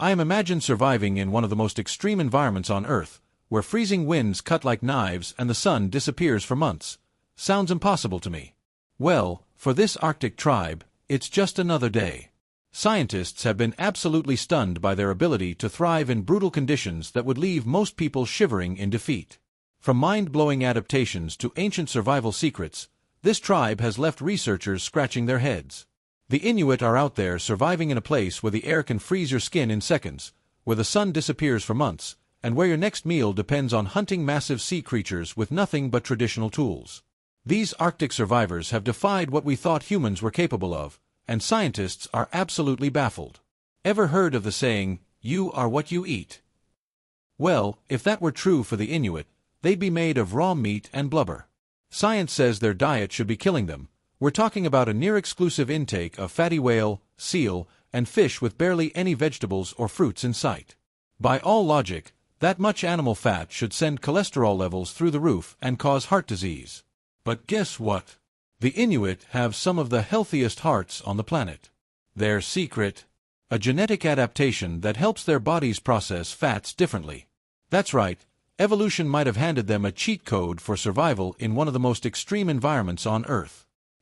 I am imagined surviving in one of the most extreme environments on Earth, where freezing winds cut like knives and the sun disappears for months. Sounds impossible to me. Well, for this Arctic tribe, it's just another day. Scientists have been absolutely stunned by their ability to thrive in brutal conditions that would leave most people shivering in defeat. From mind-blowing adaptations to ancient survival secrets, this tribe has left researchers scratching their heads. The Inuit are out there surviving in a place where the air can freeze your skin in seconds, where the sun disappears for months, and where your next meal depends on hunting massive sea creatures with nothing but traditional tools. These Arctic survivors have defied what we thought humans were capable of, and scientists are absolutely baffled. Ever heard of the saying, "You are what you eat"? Well, if that were true for the Inuit, they'd be made of raw meat and blubber. Science says their diet should be killing them. We're talking about a near-exclusive intake of fatty whale, seal, and fish with barely any vegetables or fruits in sight. By all logic, that much animal fat should send cholesterol levels through the roof and cause heart disease. But guess what? The Inuit have some of the healthiest hearts on the planet. Their secret? A genetic adaptation that helps their bodies process fats differently. That's right, evolution might have handed them a cheat code for survival in one of the most extreme environments on Earth.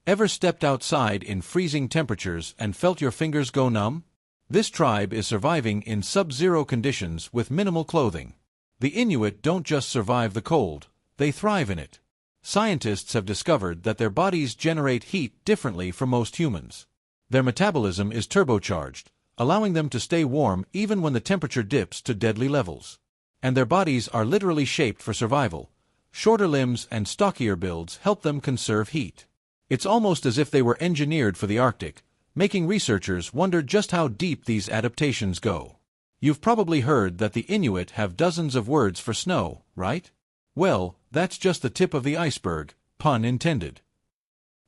Ever stepped outside in freezing temperatures and felt your fingers go numb? This tribe is surviving in sub-zero conditions with minimal clothing. The Inuit don't just survive the cold, they thrive in it. Scientists have discovered that their bodies generate heat differently from most humans. Their metabolism is turbocharged, allowing them to stay warm even when the temperature dips to deadly levels. And their bodies are literally shaped for survival. Shorter limbs and stockier builds help them conserve heat. It's almost as if they were engineered for the Arctic, making researchers wonder just how deep these adaptations go. You've probably heard that the Inuit have dozens of words for snow, right? Well, that's just the tip of the iceberg, pun intended.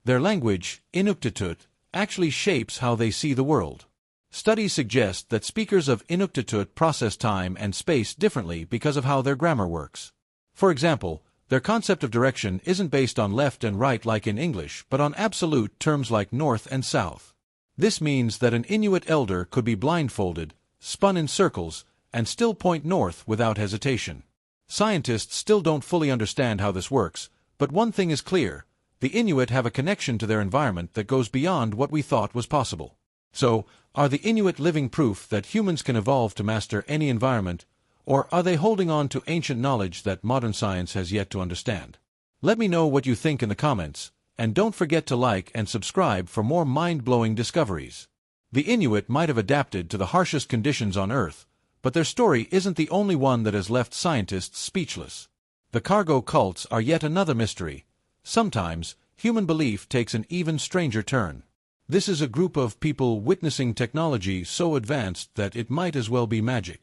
Their language, Inuktitut, actually shapes how they see the world. Studies suggest that speakers of Inuktitut process time and space differently because of how their grammar works. For example, their concept of direction isn't based on left and right like in English, but on absolute terms like north and south. This means that an Inuit elder could be blindfolded, spun in circles, and still point north without hesitation. Scientists still don't fully understand how this works, but one thing is clear: the Inuit have a connection to their environment that goes beyond what we thought was possible. So, are the Inuit living proof that humans can evolve to master any environment, or are they holding on to ancient knowledge that modern science has yet to understand? Let me know what you think in the comments, and don't forget to like and subscribe for more mind-blowing discoveries. The Inuit might have adapted to the harshest conditions on Earth, but their story isn't the only one that has left scientists speechless. The cargo cults are yet another mystery. Sometimes, human belief takes an even stranger turn. This is a group of people witnessing technology so advanced that it might as well be magic.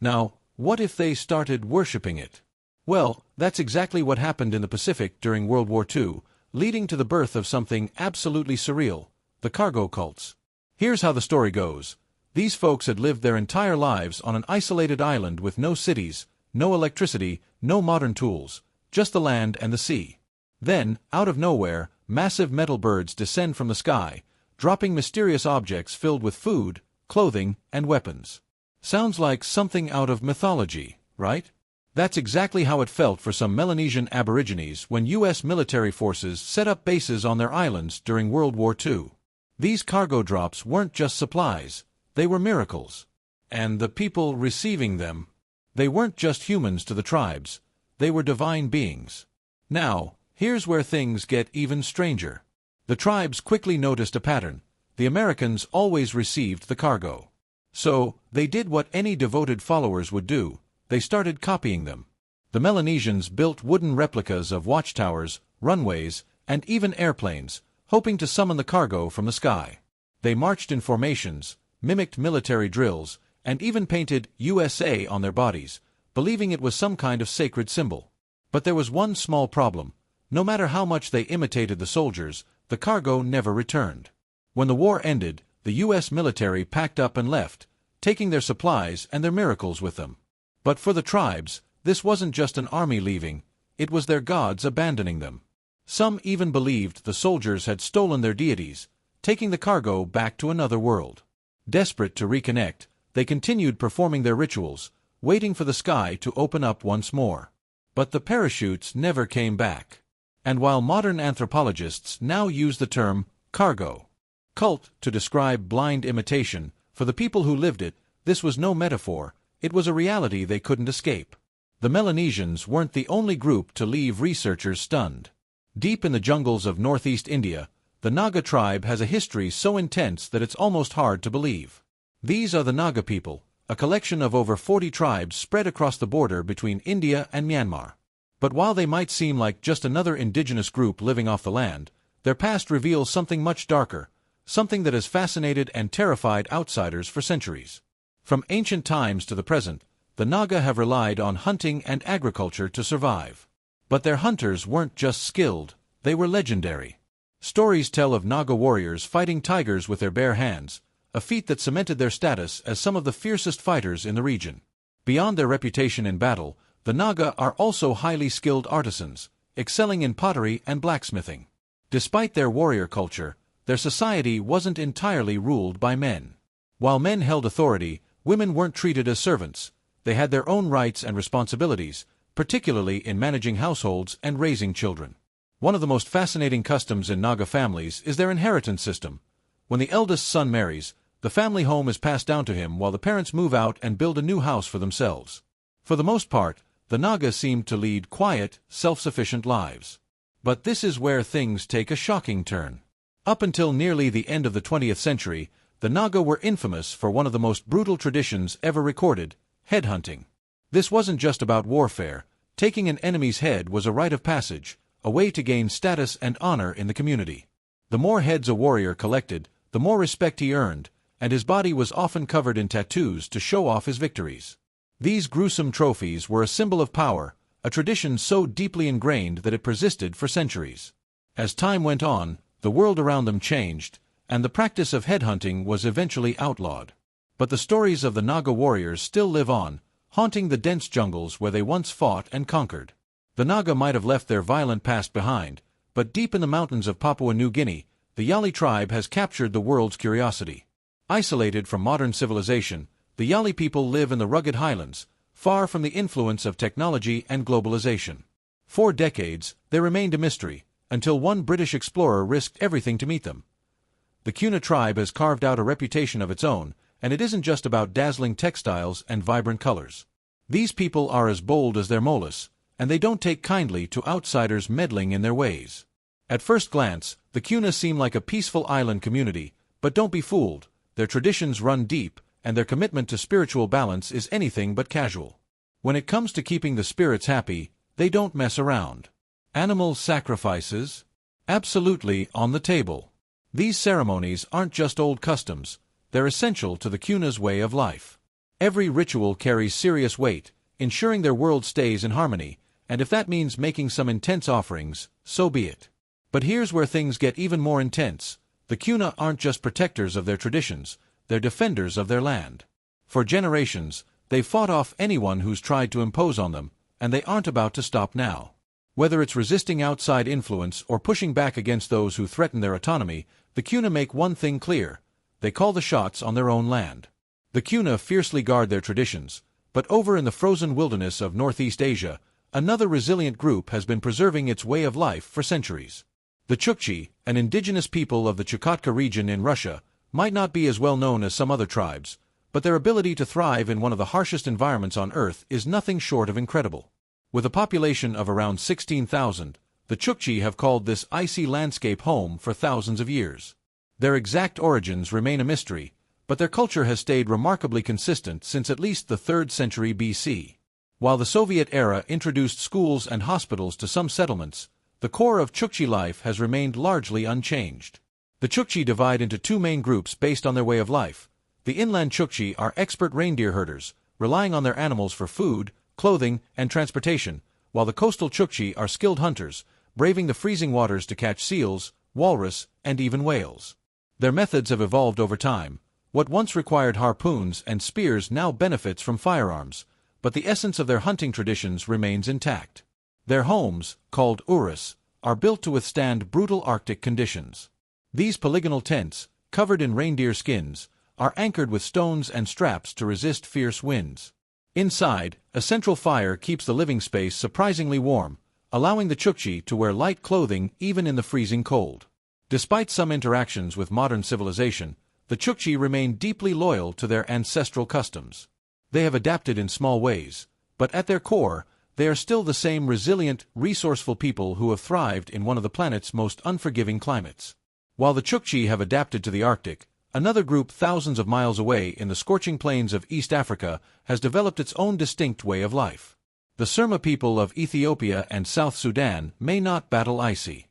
Now, what if they started worshipping it? Well, that's exactly what happened in the Pacific during World War II, leading to the birth of something absolutely surreal: the cargo cults. Here's how the story goes. These folks had lived their entire lives on an isolated island with no cities, no electricity, no modern tools, just the land and the sea. Then, out of nowhere, massive metal birds descend from the sky, dropping mysterious objects filled with food, clothing, and weapons. Sounds like something out of mythology, right? That's exactly how it felt for some Melanesian Aborigines when U.S. military forces set up bases on their islands during World War II. These cargo drops weren't just supplies, they were miracles. And the people receiving them, they weren't just humans to the tribes, they were divine beings. Now, here's where things get even stranger. The tribes quickly noticed a pattern: the Americans always received the cargo. So, they did what any devoted followers would do: they started copying them. The Melanesians built wooden replicas of watchtowers, runways, and even airplanes, hoping to summon the cargo from the sky. They marched in formations, mimicked military drills, and even painted USA on their bodies, believing it was some kind of sacred symbol. But there was one small problem: no matter how much they imitated the soldiers, the cargo never returned. When the war ended, the U.S. military packed up and left, taking their supplies and their miracles with them. But for the tribes, this wasn't just an army leaving, it was their gods abandoning them. Some even believed the soldiers had stolen their deities, taking the cargo back to another world. Desperate to reconnect, they continued performing their rituals, waiting for the sky to open up once more. But the parachutes never came back. And while modern anthropologists now use the term cargo cult to describe blind imitation, for the people who lived it, this was no metaphor, it was a reality they couldn't escape. The Melanesians weren't the only group to leave researchers stunned. Deep in the jungles of northeast India, the Naga tribe has a history so intense that it's almost hard to believe. These are the Naga people, a collection of over 40 tribes spread across the border between India and Myanmar. But while they might seem like just another indigenous group living off the land, their past reveals something much darker, something that has fascinated and terrified outsiders for centuries. From ancient times to the present, the Naga have relied on hunting and agriculture to survive. But their hunters weren't just skilled, they were legendary. Stories tell of Naga warriors fighting tigers with their bare hands, a feat that cemented their status as some of the fiercest fighters in the region. Beyond their reputation in battle, the Naga are also highly skilled artisans, excelling in pottery and blacksmithing. Despite their warrior culture, their society wasn't entirely ruled by men. While men held authority, women weren't treated as servants. They had their own rights and responsibilities, particularly in managing households and raising children. One of the most fascinating customs in Naga families is their inheritance system. When the eldest son marries, the family home is passed down to him while the parents move out and build a new house for themselves. For the most part, the Naga seem to lead quiet, self-sufficient lives. But this is where things take a shocking turn. Up until nearly the end of the 20th century, the Naga were infamous for one of the most brutal traditions ever recorded, headhunting. This wasn't just about warfare. Taking an enemy's head was a rite of passage, a way to gain status and honor in the community. The more heads a warrior collected, the more respect he earned, and his body was often covered in tattoos to show off his victories. These gruesome trophies were a symbol of power, a tradition so deeply ingrained that it persisted for centuries. As time went on, the world around them changed, and the practice of headhunting was eventually outlawed. But the stories of the Naga warriors still live on, haunting the dense jungles where they once fought and conquered. The Naga might have left their violent past behind, but deep in the mountains of Papua New Guinea, the Yali tribe has captured the world's curiosity. Isolated from modern civilization, the Yali people live in the rugged highlands, far from the influence of technology and globalization. For decades, they remained a mystery, until one British explorer risked everything to meet them. The Kuna tribe has carved out a reputation of its own, and it isn't just about dazzling textiles and vibrant colors. These people are as bold as their molas, and they don't take kindly to outsiders meddling in their ways. At first glance, the Kuna seem like a peaceful island community, but don't be fooled, their traditions run deep, and their commitment to spiritual balance is anything but casual. When it comes to keeping the spirits happy, they don't mess around. Animal sacrifices? Absolutely on the table. These ceremonies aren't just old customs, they're essential to the Kuna's way of life. Every ritual carries serious weight, ensuring their world stays in harmony, and if that means making some intense offerings, so be it. But here's where things get even more intense. The Kuna aren't just protectors of their traditions, they're defenders of their land. For generations, they've fought off anyone who's tried to impose on them, and they aren't about to stop now. Whether it's resisting outside influence or pushing back against those who threaten their autonomy, the Kuna make one thing clear: they call the shots on their own land. The Kuna fiercely guard their traditions, but over in the frozen wilderness of Northeast Asia, another resilient group has been preserving its way of life for centuries. The Chukchi, an indigenous people of the Chukotka region in Russia, might not be as well known as some other tribes, but their ability to thrive in one of the harshest environments on Earth is nothing short of incredible. With a population of around 16,000, the Chukchi have called this icy landscape home for thousands of years. Their exact origins remain a mystery, but their culture has stayed remarkably consistent since at least the 3rd century BC. While the Soviet era introduced schools and hospitals to some settlements, the core of Chukchi life has remained largely unchanged. The Chukchi divide into two main groups based on their way of life. The inland Chukchi are expert reindeer herders, relying on their animals for food, clothing, and transportation, while the coastal Chukchi are skilled hunters, braving the freezing waters to catch seals, walrus, and even whales. Their methods have evolved over time. What once required harpoons and spears now benefits from firearms, but the essence of their hunting traditions remains intact. Their homes, called uras, are built to withstand brutal Arctic conditions. These polygonal tents, covered in reindeer skins, are anchored with stones and straps to resist fierce winds. Inside, a central fire keeps the living space surprisingly warm, allowing the Chukchi to wear light clothing even in the freezing cold. Despite some interactions with modern civilization, the Chukchi remain deeply loyal to their ancestral customs. They have adapted in small ways, but at their core, they are still the same resilient, resourceful people who have thrived in one of the planet's most unforgiving climates. While the Chukchi have adapted to the Arctic, another group thousands of miles away in the scorching plains of East Africa has developed its own distinct way of life. The Surma people of Ethiopia and South Sudan may not battle icy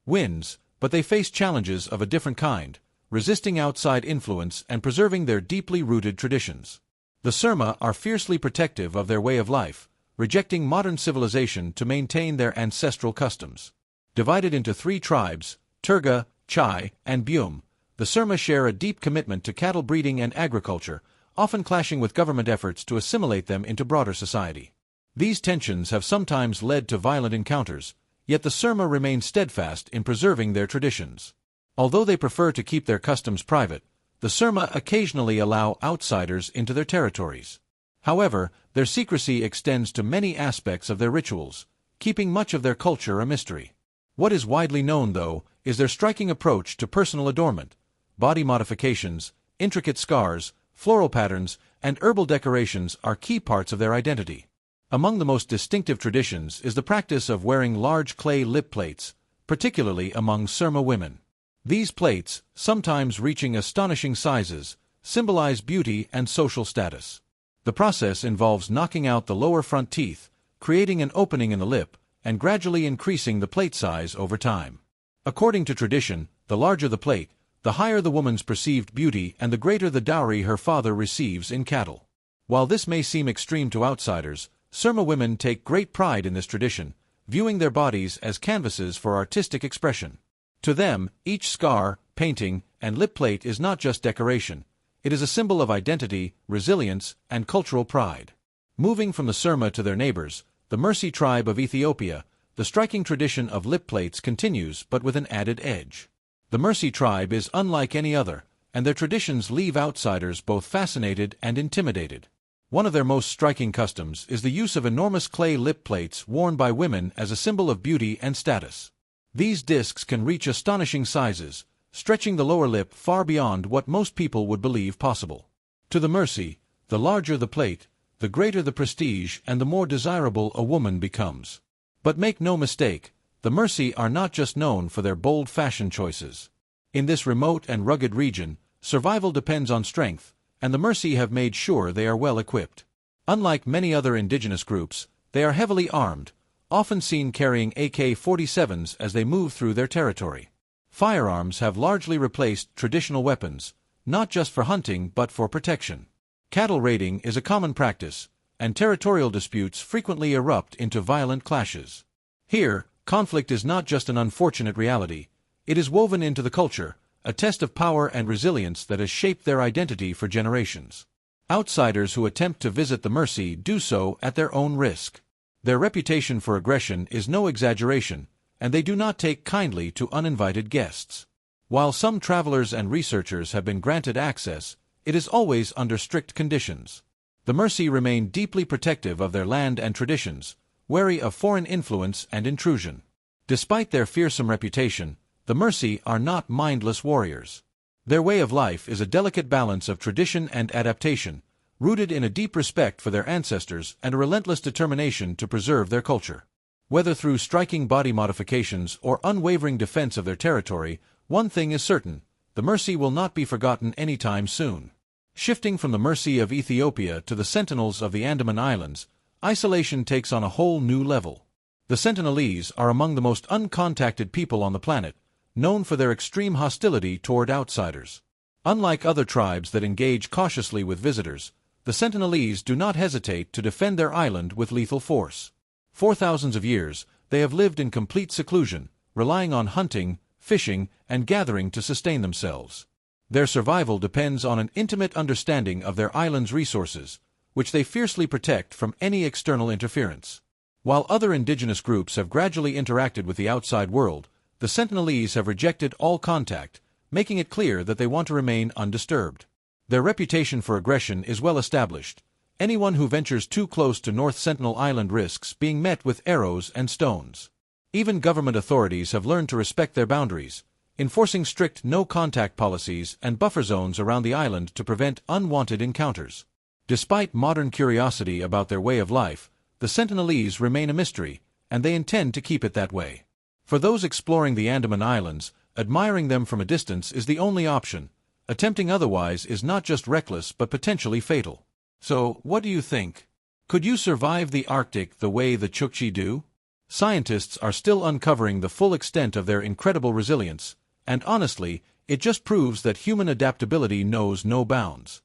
winds, but they face challenges of a different kind, resisting outside influence and preserving their deeply rooted traditions. The Surma are fiercely protective of their way of life, rejecting modern civilization to maintain their ancestral customs. Divided into 3 tribes, Turga, Chai, and Bium, the Surma share a deep commitment to cattle breeding and agriculture, often clashing with government efforts to assimilate them into broader society. These tensions have sometimes led to violent encounters, yet the Surma remain steadfast in preserving their traditions. Although they prefer to keep their customs private, the Surma occasionally allow outsiders into their territories. However, their secrecy extends to many aspects of their rituals, keeping much of their culture a mystery. What is widely known, though, is their striking approach to personal adornment. Body modifications, intricate scars, floral patterns, and herbal decorations are key parts of their identity. Among the most distinctive traditions is the practice of wearing large clay lip plates, particularly among Surma women. These plates, sometimes reaching astonishing sizes, symbolize beauty and social status. The process involves knocking out the lower front teeth, creating an opening in the lip, and gradually increasing the plate size over time. According to tradition, the larger the plate, the higher the woman's perceived beauty and the greater the dowry her father receives in cattle. While this may seem extreme to outsiders, Surma women take great pride in this tradition, viewing their bodies as canvases for artistic expression. To them, each scar, painting, and lip plate is not just decoration. It is a symbol of identity, resilience, and cultural pride. Moving from the Surma to their neighbors, the Mursi tribe of Ethiopia, the striking tradition of lip plates continues but with an added edge. The Mursi tribe is unlike any other, and their traditions leave outsiders both fascinated and intimidated. One of their most striking customs is the use of enormous clay lip plates worn by women as a symbol of beauty and status. These discs can reach astonishing sizes, stretching the lower lip far beyond what most people would believe possible. To the Mursi, the larger the plate, the greater the prestige and the more desirable a woman becomes. But make no mistake, the Mursi are not just known for their bold fashion choices. In this remote and rugged region, survival depends on strength, and the Mursi have made sure they are well equipped. Unlike many other indigenous groups, they are heavily armed, often seen carrying AK-47s as they move through their territory. Firearms have largely replaced traditional weapons, not just for hunting but for protection. Cattle raiding is a common practice, and territorial disputes frequently erupt into violent clashes. Here, conflict is not just an unfortunate reality, it is woven into the culture, a test of power and resilience that has shaped their identity for generations. Outsiders who attempt to visit the Mursi do so at their own risk. Their reputation for aggression is no exaggeration, and they do not take kindly to uninvited guests. While some travelers and researchers have been granted access, it is always under strict conditions. The Mursi remain deeply protective of their land and traditions, wary of foreign influence and intrusion. Despite their fearsome reputation, the Mursi are not mindless warriors. Their way of life is a delicate balance of tradition and adaptation, rooted in a deep respect for their ancestors and a relentless determination to preserve their culture. Whether through striking body modifications or unwavering defense of their territory, one thing is certain: the Mursi will not be forgotten anytime soon. Shifting from the Mursi of Ethiopia to the Sentinels of the Andaman Islands, isolation takes on a whole new level. The Sentinelese are among the most uncontacted people on the planet, known for their extreme hostility toward outsiders. Unlike other tribes that engage cautiously with visitors, the Sentinelese do not hesitate to defend their island with lethal force. For thousands of years, they have lived in complete seclusion, relying on hunting, fishing, and gathering to sustain themselves. Their survival depends on an intimate understanding of their island's resources, which they fiercely protect from any external interference. While other indigenous groups have gradually interacted with the outside world, the Sentinelese have rejected all contact, making it clear that they want to remain undisturbed. Their reputation for aggression is well established. Anyone who ventures too close to North Sentinel Island risks being met with arrows and stones. Even government authorities have learned to respect their boundaries, enforcing strict no-contact policies and buffer zones around the island to prevent unwanted encounters. Despite modern curiosity about their way of life, the Sentinelese remain a mystery, and they intend to keep it that way. For those exploring the Andaman Islands, admiring them from a distance is the only option. Attempting otherwise is not just reckless but potentially fatal. So, what do you think? Could you survive the Arctic the way the Chukchi do? Scientists are still uncovering the full extent of their incredible resilience, and honestly, it just proves that human adaptability knows no bounds.